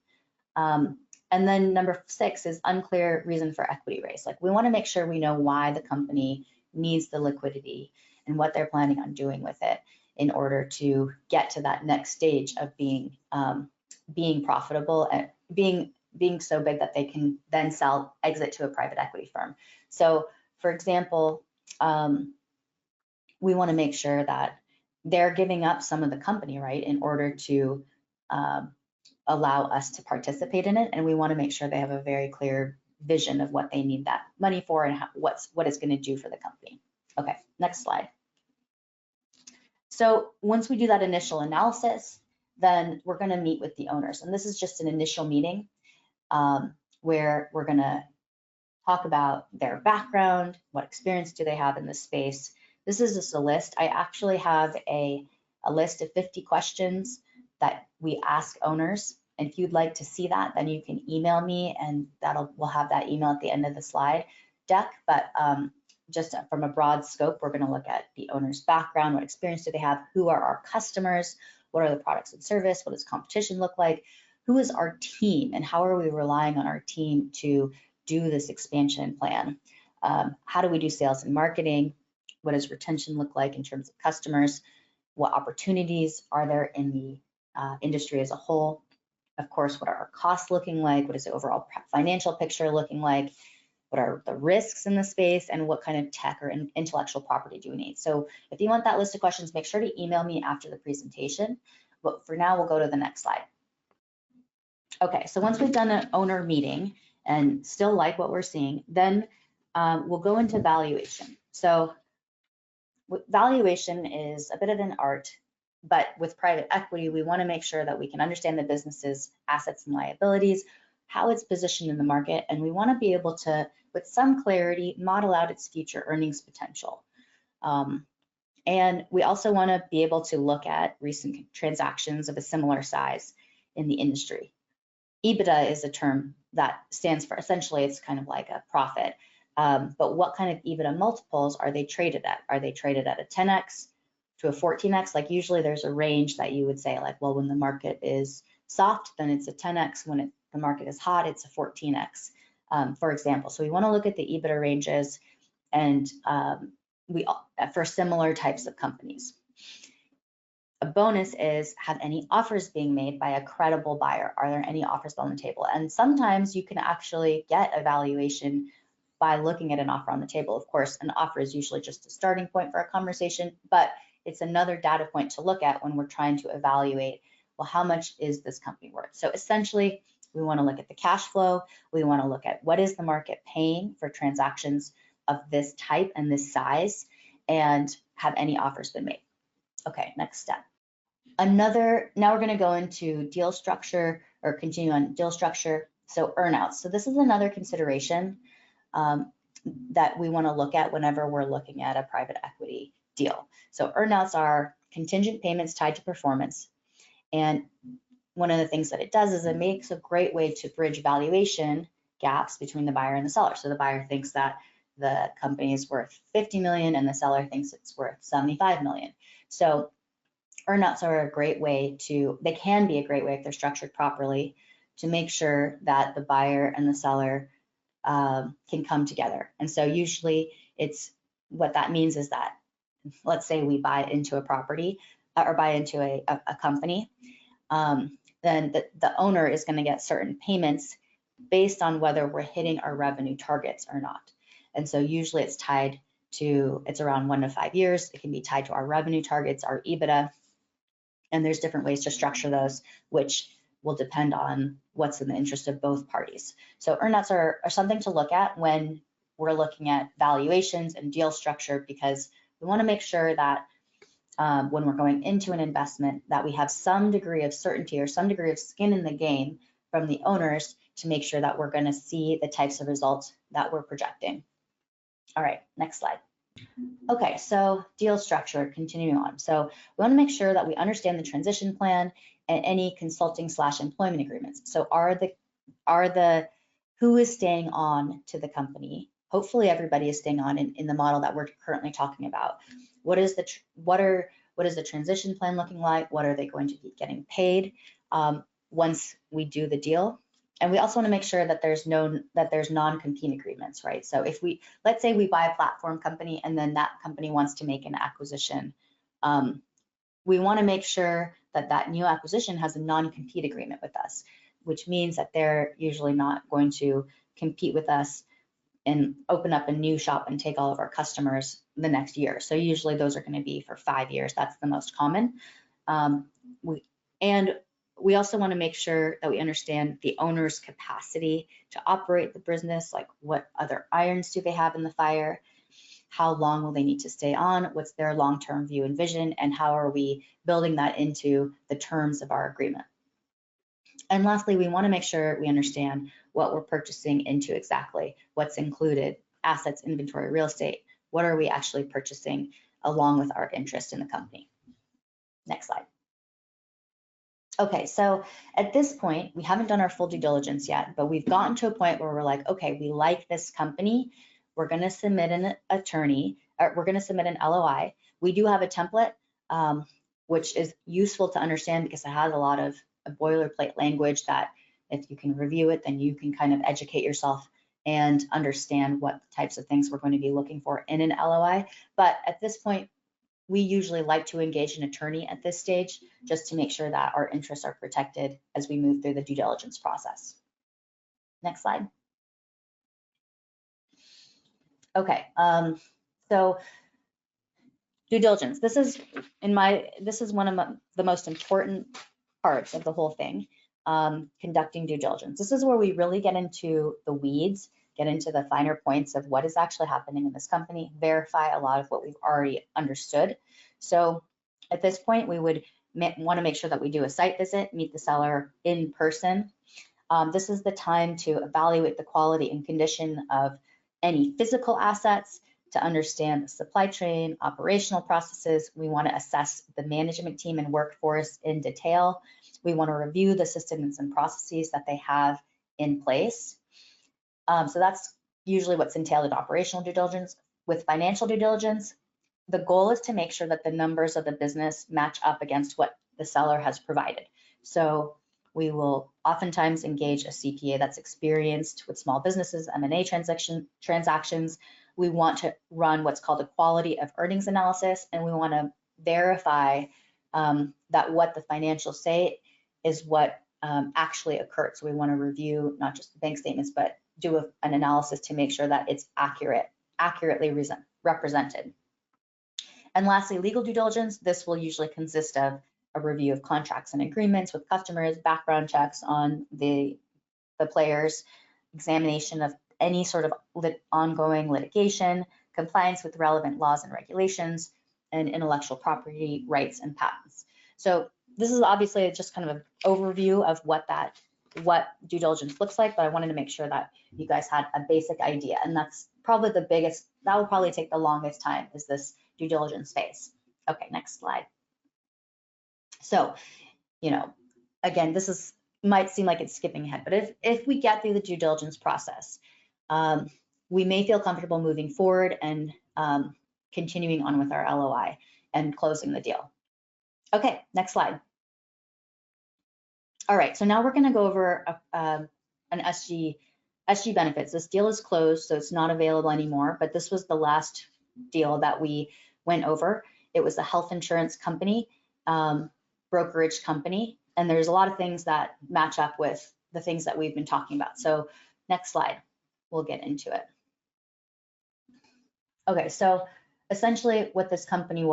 And then number six is unclear reason for equity raise. Like we want to make sure we know why the company needs the liquidity and what they're planning on doing with it in order to get to that next stage of being profitable and being so big that they can then exit to a private equity firm. So for example, we want to make sure that they're giving up some of the company, right, in order to allow us to participate in it, and we want to make sure they have a very clear vision of what they need that money for and what it's going to do for the company. Okay, next slide. So once we do that initial analysis, then we're going to meet with the owners, and this is just an initial meeting where we're going to talk about their background, what experience do they have in this space. This is just a list. I actually have a list of 50 questions that we ask owners. And if you'd like to see that, then you can email me, and we'll have that email at the end of the slide deck. But just from a broad scope, we're going to look at the owner's background, what experience do they have, who are our customers, what are the products and service, what does competition look like, who is our team, and how are we relying on our team to do this expansion plan? How do we do sales and marketing? What does retention look like in terms of customers? What opportunities are there in the industry as a whole? Of course, what are our costs looking like? What is the overall financial picture looking like? What are the risks in the space? And what kind of tech or intellectual property do we need? So if you want that list of questions, make sure to email me after the presentation. But for now, we'll go to the next slide. Okay, so once we've done an owner meeting and still like what we're seeing, then we'll go into valuation. So valuation is a bit of an art, but with private equity, we want to make sure that we can understand the business's assets and liabilities, how it's positioned in the market, and we want to be able to, with some clarity, model out its future earnings potential. And we also want to be able to look at recent transactions of a similar size in the industry. EBITDA is a term that stands for, essentially, it's kind of like a profit. But what kind of EBITDA multiples are they traded at? Are they traded at a 10x to a 14x? Like usually there's a range that you would say, like, well, when the market is soft, then it's a 10x. When the market is hot, it's a 14x, for example. So we want to look at the EBITDA ranges and for similar types of companies. A bonus is, have any offers being made by a credible buyer? Are there any offers on the table? And sometimes you can actually get a valuation by looking at an offer on the table. Of course, an offer is usually just a starting point for a conversation, but it's another data point to look at when we're trying to evaluate, well, how much is this company worth? So essentially, we want to look at the cash flow. We want to look at what is the market paying for transactions of this type and this size, and have any offers been made? Okay, next step. Now we're going to go into deal structure, or continue on deal structure. So earnouts. So this is another consideration that we want to look at whenever we're looking at a private equity deal. So earnouts are contingent payments tied to performance. And one of the things that it does is it makes a great way to bridge valuation gaps between the buyer and the seller. So the buyer thinks that the company is worth 50 million and the seller thinks it's worth 75 million. So earnouts are a great way they can be a great way if they're structured properly to make sure that the buyer and the seller can come together. And so usually what that means is that, let's say we buy into a property or buy into a company, then the owner is going to get certain payments based on whether we're hitting our revenue targets or not. And so usually it's around 1 to 5 years. It can be tied to our revenue targets, our EBITDA, and there's different ways to structure those, which will depend on what's in the interest of both parties. So earnouts are something to look at when we're looking at valuations and deal structure, because we want to make sure that when we're going into an investment that we have some degree of certainty or some degree of skin in the game from the owners to make sure that we're going to see the types of results that we're projecting. All right, next slide. Okay, so deal structure, continuing on. So we want to make sure that we understand the transition plan and any consulting/employment agreements. So who is staying on to the company? Hopefully everybody is staying on in the model that we're currently talking about. What is the transition plan looking like? What are they going to be getting paid once we do the deal? And we also want to make sure that there's non-compete agreements, right? So let's say we buy a platform company and then that company wants to make an acquisition. We want to make sure that that new acquisition has a non-compete agreement with us, which means that they're usually not going to compete with us and open up a new shop and take all of our customers the next year. So usually those are going to be for 5 years. That's the most common. We also want to make sure that we understand the owner's capacity to operate the business, like what other irons do they have in the fire, how long will they need to stay on, what's their long-term view and vision, and how are we building that into the terms of our agreement. And lastly, we want to make sure we understand what we're purchasing into exactly, what's included, assets, inventory, real estate, what are we actually purchasing along with our interest in the company. Next slide. Okay, so at this point, we haven't done our full due diligence yet, but we've gotten to a point where we're like, okay, we like this company. We're going to submit an attorney, or we're going to submit an LOI. We do have a template, which is useful to understand because it has a lot of boilerplate language that if you can review it, then you can kind of educate yourself and understand what types of things we're going to be looking for in an LOI. But at this point, we usually like to engage an attorney at this stage just to make sure that our interests are protected as we move through the due diligence process. Next slide. Okay, so due diligence. This is one of the most important parts of the whole thing, conducting due diligence. This is where we really get into the weeds, get into the finer points of what is actually happening in this company, verify a lot of what we've already understood. So at this point, we would want to make sure that we do a site visit, meet the seller in person. This is the time to evaluate the quality and condition of any physical assets, to understand the supply chain, operational processes. We want to assess the management team and workforce in detail. We want to review the systems and processes that they have in place. So that's usually what's entailed in operational due diligence. With financial due diligence, the goal is to make sure that the numbers of the business match up against what the seller has provided. So we will oftentimes engage a CPA that's experienced with small businesses, M&A transactions. We want to run what's called a quality of earnings analysis, and we want to verify that what the financials say is what actually occurred. So we want to review not just the bank statements, but do an analysis to make sure that it's accurately represented. And lastly, legal due diligence. This will usually consist of a review of contracts and agreements with customers, background checks on the players, examination of any sort of ongoing litigation, compliance with relevant laws and regulations, and intellectual property rights and patents. So this is obviously just kind of an overview of what due diligence looks like, but I wanted to make sure that you guys had a basic idea, and that's probably the biggest, that will probably take the longest time, is this due diligence phase. Okay, next slide. So, again, this is might seem like it's skipping ahead, but if we get through the due diligence process, we may feel comfortable moving forward and continuing on with our LOI and closing the deal. Okay, next slide. All right, so now we're going to go over an SG benefits. This deal is closed, so it's not available anymore, but this was the last deal that we went over. It was a health insurance company, brokerage company, and there's a lot of things that match up with the things that we've been talking about. So next slide, we'll get into it. Okay, so essentially what this company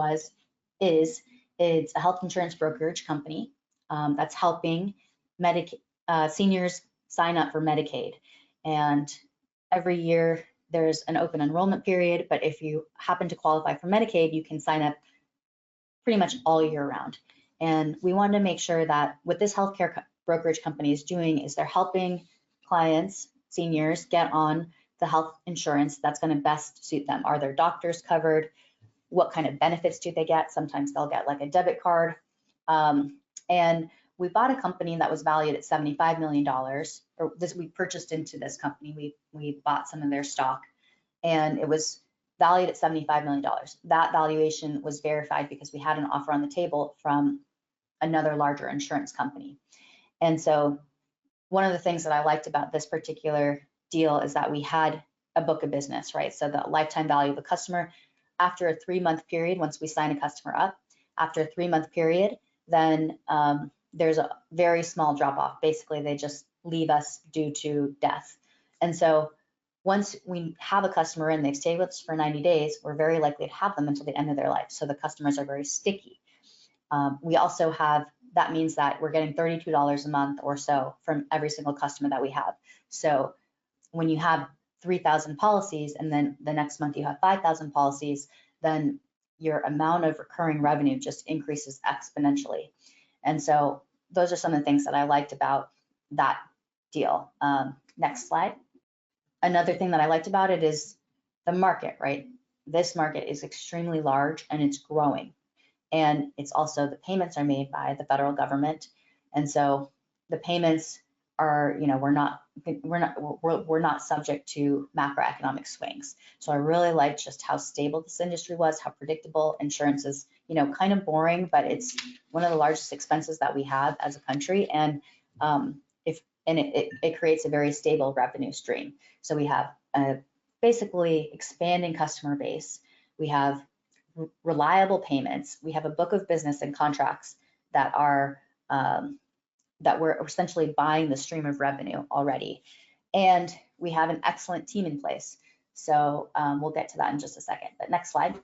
is it's a health insurance brokerage company that's helping seniors sign up for Medicaid. And every year there's an open enrollment period, but if you happen to qualify for Medicaid, you can sign up pretty much all year round. And we wanted to make sure that what this healthcare brokerage company is doing is they're helping clients, seniors, get on the health insurance that's going to best suit them. Are their doctors covered? What kind of benefits do they get? Sometimes they'll get like a debit card. And we bought a company that was valued at $75 million, we purchased into this company. We bought some of their stock, and it was valued at $75 million. That valuation was verified because we had an offer on the table from another larger insurance company. And so one of the things that I liked about this particular deal is that we had a book of business, right? So the lifetime value of a customer after a 3-month period, once we sign a customer up, after a 3-month period, then there's a very small drop off. Basically, they just leave us due to death. And so once we have a customer and they've stayed with us for 90 days, we're very likely to have them until the end of their life. So the customers are very sticky. We also have, that means that we're getting $32 a month or so from every single customer that we have. So when you have 3,000 policies and then the next month you have 5,000 policies, then your amount of recurring revenue just increases exponentially. And so those are some of the things that I liked about that deal. Next slide. Another thing that I liked about it is the market, right? This market is extremely large and it's growing. And it's also, the payments are made by the federal government. And so the payments are, you know, we're not subject to macroeconomic swings. So I really liked just how stable this industry was, how predictable. Insurance is, you know, kind of boring, but it's one of the largest expenses that we have as a country. And it creates a very stable revenue stream. So we have a basically expanding customer base. We have reliable payments. We have a book of business and contracts that are that we're essentially buying the stream of revenue already. And we have an excellent team in place. So we'll get to that in just a second, but next slide.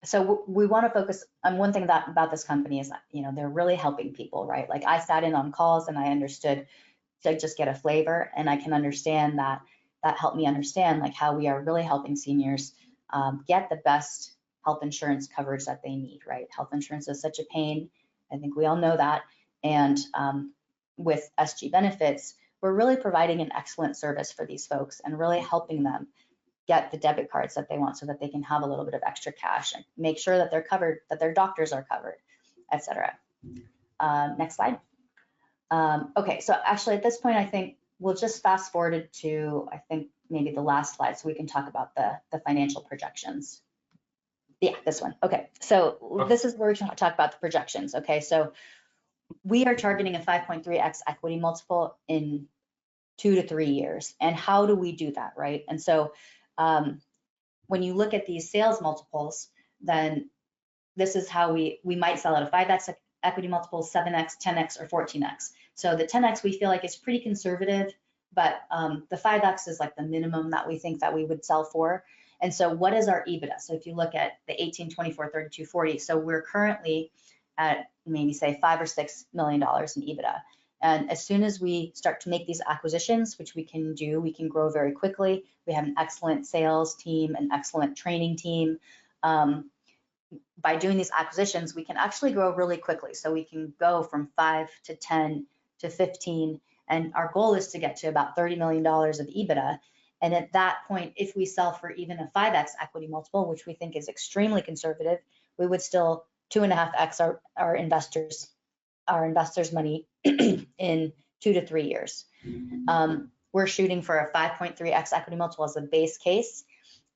So we want to focus on one thing about this company is that, you know, they're really helping people, right? Like I sat in on calls and I understood to just get a flavor, and I can understand that helped me understand like how we are really helping seniors get the best health insurance coverage that they need, right? Health insurance is such a pain. I think we all know that. And with SG benefits, we're really providing an excellent service for these folks and really helping them get the debit cards that they want so that they can have a little bit of extra cash and make sure that they're covered, that their doctors are covered, etc. Next slide. Okay, so actually at this point, I think we'll just fast forward to, I think maybe the last slide so we can talk about the financial projections. Yeah, this one. Okay, so this is where we talk about the projections. Okay, so we are targeting a 5.3x equity multiple in 2 to 3 years. And how do we do that, right? And so when you look at these sales multiples, then this is how we might sell at a 5x equity multiple, 7x, 10x, or 14x. So the 10x we feel like is pretty conservative, but the 5x is like the minimum that we think that we would sell for. And so what is our EBITDA? So if you look at the 18, 24, 32, 40, so we're currently at maybe say $5 or $6 million in EBITDA. And as soon as we start to make these acquisitions, which we can do, we can grow very quickly. We have an excellent sales team, an excellent training team. By doing these acquisitions, we can actually grow really quickly. So we can go from 5 to 10 to 15. And our goal is to get to about $30 million of EBITDA. And at that point, if we sell for even a 5x equity multiple, which we think is extremely conservative, we would still 2.5x our investors' money in 2 to 3 years. We're shooting for a 5.3x equity multiple as a base case.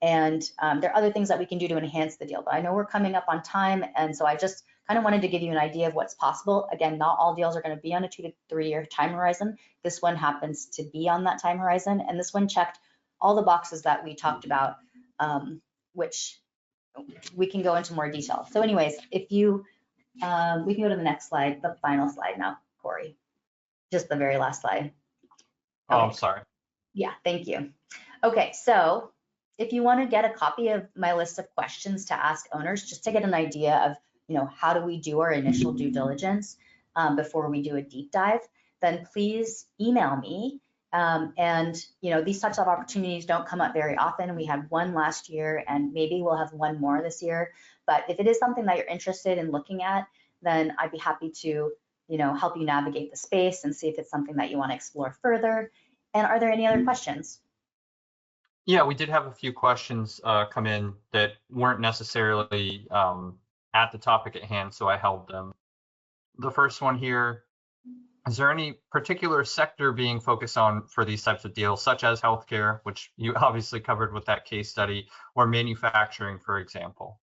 And there are other things that we can do to enhance the deal, but I know we're coming up on time. And so I just kind of wanted to give you an idea of what's possible. Again, not all deals are going to be on a 2 to 3 year time horizon. This one happens to be on that time horizon. And this one checked all the boxes that we talked about, which we can go into more detail. So anyways, if you, we can go to the next slide, the final slide now, Corey, just the very last slide. Oh, Okay. I'm sorry. Yeah, thank you. Okay, so if you want to get a copy of my list of questions to ask owners, just to get an idea of, how do we do our initial due diligence before we do a deep dive, then please email me. These types of opportunities don't come up very often. We had one last year, and maybe we'll have one more this year. But if it is something that you're interested in looking at, then I'd be happy to, help you navigate the space and see if it's something that you want to explore further. And are there any other questions? Yeah, we did have a few questions come in that weren't necessarily at the topic at hand, so I held them. The first one here, is there any particular sector being focused on for these types of deals, such as healthcare, which you obviously covered with that case study, or manufacturing, for example?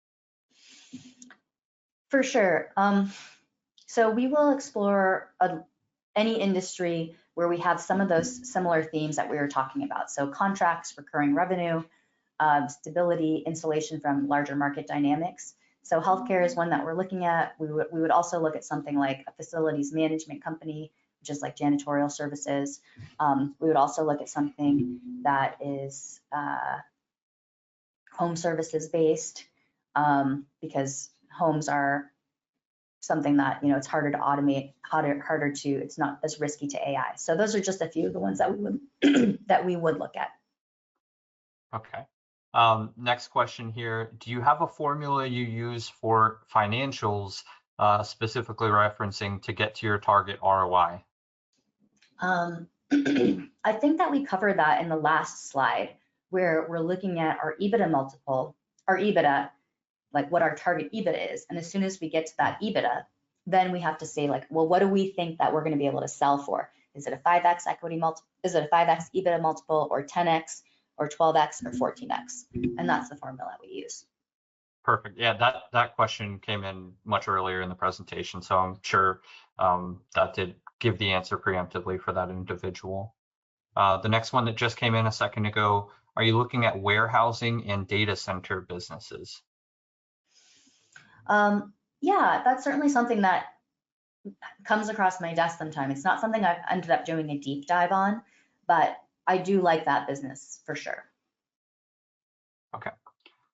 For sure. So we will explore any industry where we have some of those similar themes that we were talking about. So contracts, recurring revenue, stability, insulation from larger market dynamics. So healthcare is one that we're looking at. We would also look at something like a facilities management company, which is like janitorial services. We would also look at something that is home services based, because homes are something that, it's harder to automate, harder to, it's not as risky to AI. So those are just a few of the ones that we would that we would look at. Okay. Next question here. Do you have a formula you use for financials, specifically referencing to get to your target ROI? I think that we covered that in the last slide, where we're looking at our EBITDA multiple, our EBITDA, like what our target EBITDA is. And as soon as we get to that EBITDA, then we have to say like, well, what do we think that we're going to be able to sell for? Is it a 5x equity multiple? Is it a 5x EBITDA multiple, or 10x, or 12x, or 14x? And that's the formula we use. Perfect. Yeah, that question came in much earlier in the presentation, so I'm sure that did give the answer preemptively for that individual. The next one that just came in a second ago, are you looking at warehousing and data center businesses? Yeah, that's certainly something that comes across my desk sometime. It's not something I've ended up doing a deep dive on, but I do like that business for sure. Okay.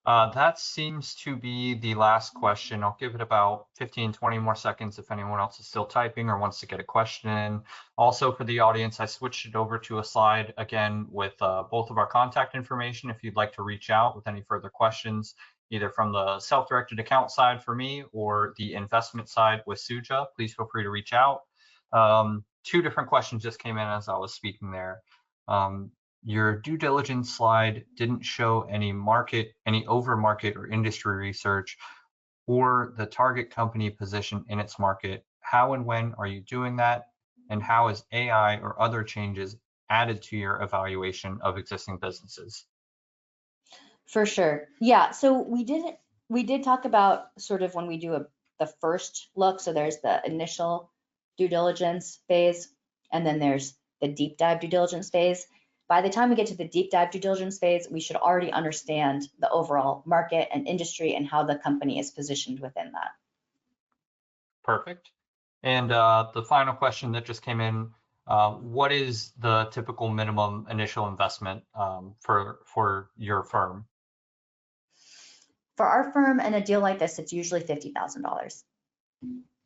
That seems to be the last question. I'll give it about 15, 20 more seconds if anyone else is still typing or wants to get a question in. Also for the audience, I switched it over to a slide again with both of our contact information if you'd like to reach out with any further questions, either from the self-directed account side for me or the investment side with Suja. Please feel free to reach out. Two different questions just came in as I was speaking there. Your due diligence slide didn't show any over market or industry research or the target company position in its market. How and when are you doing that? And how is AI or other changes added to your evaluation of existing businesses? For sure. Yeah. So we did talk about sort of when we do the first look. So there's the initial due diligence phase, and then there's the deep dive due diligence phase. By the time we get to the deep dive due diligence phase, we should already understand the overall market and industry and how the company is positioned within that. Perfect. And the final question that just came in, what is the typical minimum initial investment for your firm? For our firm and a deal like this, it's usually $50,000.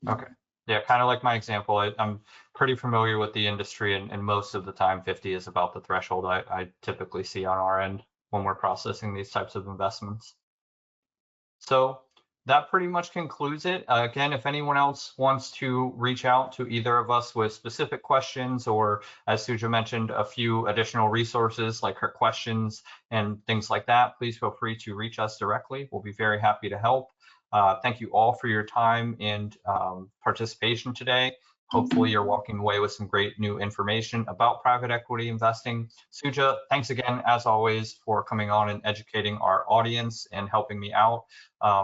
Okay. Yeah, kind of like my example, I'm pretty familiar with the industry, and most of the time 50 is about the threshold I typically see on our end when we're processing these types of investments. So that pretty much concludes it. Again, if anyone else wants to reach out to either of us with specific questions, or as Suja mentioned, a few additional resources like her questions and things like that, please feel free to reach us directly. We'll be very happy to help. Thank you all for your time and participation today. Hopefully you're walking away with some great new information about private equity investing. Suja, thanks again, as always, for coming on and educating our audience and helping me out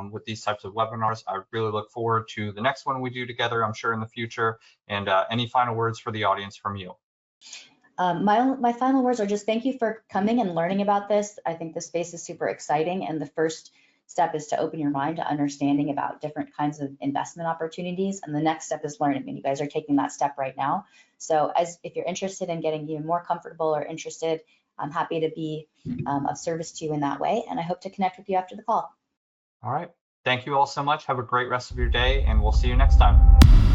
with these types of webinars. I really look forward to the next one we do together, I'm sure, in the future. And any final words for the audience from you? My final words are just thank you for coming and learning about this. I think the space is super exciting, and the first step is to open your mind to understanding about different kinds of investment opportunities, and the next step is learning, and you guys are taking that step right now. So if you're interested in getting even more comfortable or interested, I'm happy to be of service to you in that way, and I hope to connect with you after the call. All right. Thank you all so much. Have a great rest of your day, and we'll see you next time.